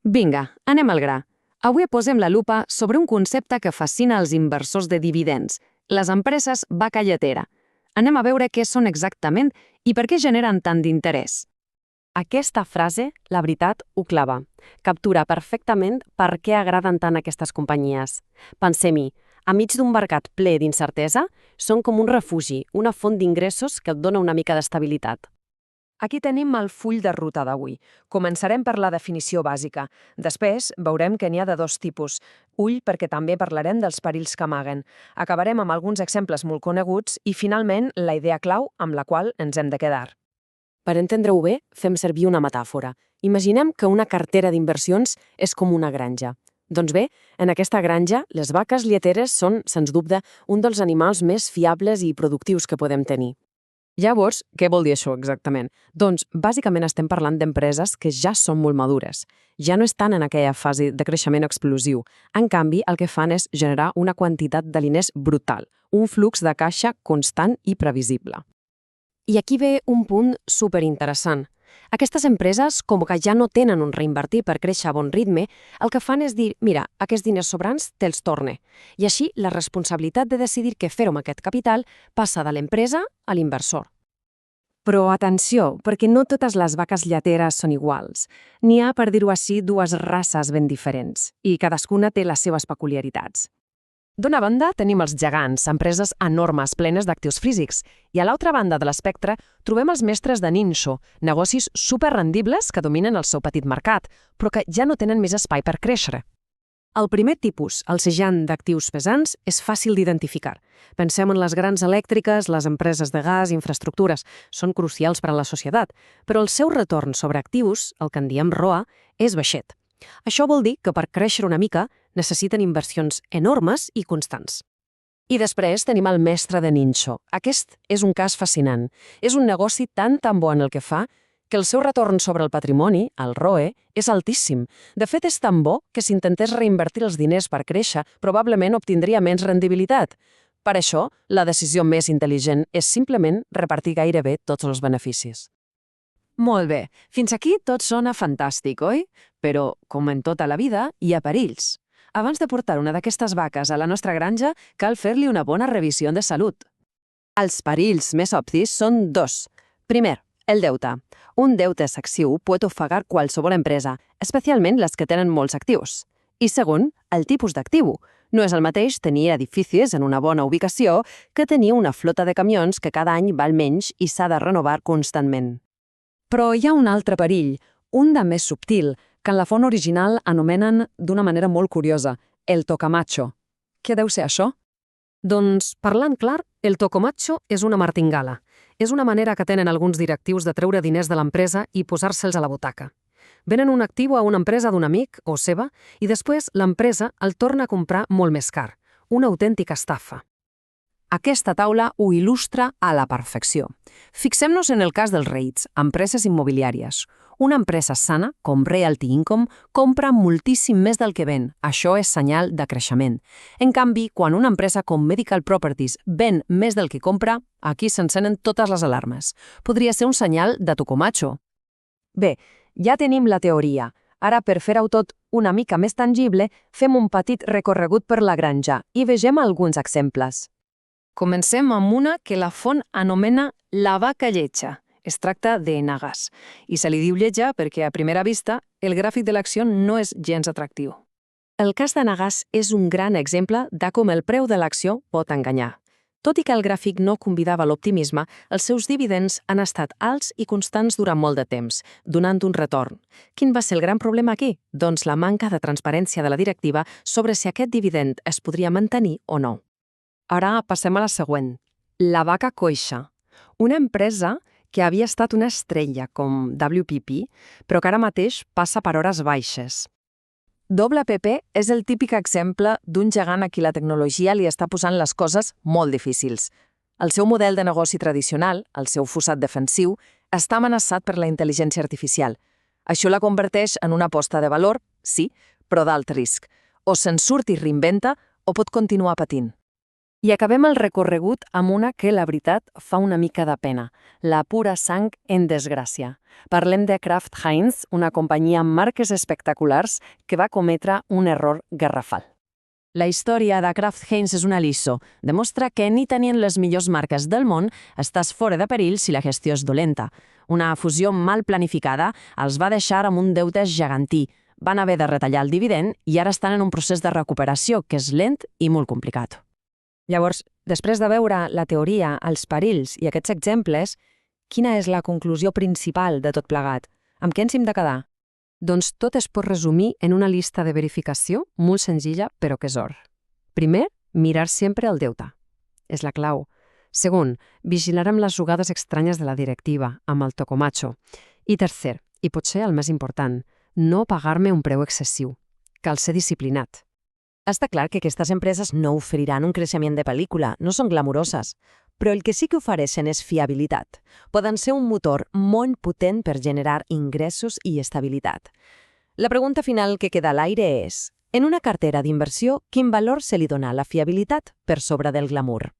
Vinga, anem al gra. Avui posem la lupa sobre un concepte que fascina els inversors de dividends, les empreses vaca lletera. Anem a veure què són exactament i per què generen tant d'interès. Aquesta frase, la veritat, ho clava. Captura perfectament per què agraden tant aquestes companyies. Pensem-hi, enmig d'un mercat ple d'incertesa, són com un refugi, una font d'ingressos que et dona una mica d'estabilitat. Aquí tenim el full de ruta d'avui. Començarem per la definició bàsica. Després veurem que n'hi ha de dos tipus. Ull, perquè també parlarem dels perills que amaguen. Acabarem amb alguns exemples molt coneguts i, finalment, la idea clau amb la qual ens hem de quedar. Per entendre-ho bé, fem servir una metàfora. Imaginem que una cartera d'inversions és com una granja. Doncs bé, en aquesta granja, les vaques lleteres són, sens dubte, un dels animals més fiables i productius que podem tenir. Llavors, què vol dir això exactament? Doncs, bàsicament estem parlant d'empreses que ja són molt madures. Ja no estan en aquella fase de creixement explosiu. En canvi, el que fan és generar una quantitat de diners brutal, un flux de caixa constant i previsible. I aquí ve un punt superinteressant. Aquestes empreses, com que ja no tenen un reinvertir per créixer a bon ritme, el que fan és dir, mira, aquests diners sobrants te'ls torne. I així la responsabilitat de decidir què fer-ho amb aquest capital passa de l'empresa a l'inversor. Però atenció, perquè no totes les vaques lleteres són iguals. N'hi ha, per dir-ho així, dues races ben diferents, i cadascuna té les seves peculiaritats. D'una banda, tenim els gegants, empreses enormes, plenes d'actius físics, i a l'altra banda de l'espectre trobem els mestres de ninxo, negocis superrendibles que dominen el seu petit mercat, però que ja no tenen més espai per créixer. El primer tipus, el gegant d'actius pesants, és fàcil d'identificar. Pensem en les grans elèctriques, les empreses de gas, infraestructures, són crucials per a la societat, però el seu retorn sobre actius, el que en diem ROA, és baixet. Això vol dir que per créixer una mica necessiten inversions enormes i constants. I després tenim el mestre de ninxo. Aquest és un cas fascinant. És un negoci tan bo en el que fa que el seu retorn sobre el patrimoni, el ROE, és altíssim. De fet, és tan bo que si intentés reinvertir els diners per créixer, probablement obtindria menys rendibilitat. Per això, la decisió més intel·ligent és simplement repartir gairebé tots els beneficis. Molt bé, fins aquí tot sona fantàstic, oi? Però, com en tota la vida, hi ha perills. Abans de portar una d'aquestes vaques a la nostra granja, cal fer-li una bona revisió de salut. Els perills més obvis són dos. Primer, el deute. Un deute excessiu pot ofegar qualsevol empresa, especialment les que tenen molts actius. I segon, el tipus d'actiu. No és el mateix tenir edificis en una bona ubicació que tenir una flota de camions que cada any val menys i s'ha de renovar constantment. Però hi ha un altre perill, un de més subtil, que en la font original anomenen d'una manera molt curiosa, el tocamacho. Què deu ser això? Doncs, parlant clar, el tocomacho és una martingala. És una manera que tenen alguns directius de treure diners de l'empresa i posar-se'ls a la butaca. Venen un actiu a una empresa d'un amic o seva i després l'empresa el torna a comprar molt més car. Una autèntica estafa. Aquesta taula ho il·lustra a la perfecció. Fixem-nos en el cas dels REITs, empreses immobiliàries. Una empresa sana, com Realty Income, compra moltíssim més del que ven. Això és senyal de creixement. En canvi, quan una empresa com Medical Properties ven més del que compra, aquí s'encenen totes les alarmes. Podria ser un senyal de tocomacho. Bé, ja tenim la teoria. Ara, per fer-ho tot una mica més tangible, fem un petit recorregut per la granja i vegem alguns exemples. Comencem amb una que la font anomena la vaca lletja. Es tracta d'Enagas, i se li diu lletja perquè, a primera vista, el gràfic de l'acció no és gens atractiu. El cas d'Enagas és un gran exemple de com el preu de l'acció pot enganyar. Tot i que el gràfic no convidava l'optimisme, els seus dividends han estat alts i constants durant molt de temps, donant un retorn. Quin va ser el gran problema aquí? Doncs la manca de transparència de la directiva sobre si aquest dividend es podria mantenir o no. Ara passem a la següent. La vaca coixa. Una empresa que havia estat una estrella com WPP, però que ara mateix passa per hores baixes. WPP és el típic exemple d'un gegant a qui la tecnologia li està posant les coses molt difícils. El seu model de negoci tradicional, el seu fossat defensiu, està amenaçat per la intel·ligència artificial. Això la converteix en una aposta de valor, sí, però d'alt risc. O se'n surt i reinventa o pot continuar patint. I acabem el recorregut amb una que, la veritat, fa una mica de pena. La pura sang en desgràcia. Parlem de Kraft Heinz, una companyia amb marques espectaculars que va cometre un error garrafal. La història de Kraft Heinz és una lliçó. Demostra que ni tenint les millors marques del món estàs fora de perill si la gestió és dolenta. Una fusió mal planificada els va deixar amb un deute gegantí. Van haver de retallar el dividend i ara estan en un procés de recuperació que és lent i molt complicat. Llavors, després de veure la teoria, els perills i aquests exemples, quina és la conclusió principal de tot plegat? Amb què ens hem de quedar? Doncs tot es pot resumir en una llista de verificació molt senzilla, però que és or. Primer, mirar sempre el deute. És la clau. Segon, vigilar amb les jugades estranyes de la directiva, amb el tocomacho. I tercer, i potser el més important, no pagar-me un preu excessiu. Cal ser disciplinat. Està clar que aquestes empreses no oferiran un creixement de pel·lícula, no són glamuroses, però el que sí que ofereixen és fiabilitat. Poden ser un motor molt potent per generar ingressos i estabilitat. La pregunta final que queda a l'aire és, en una cartera d'inversió, quin valor se li dona a la fiabilitat per sobre del glamour?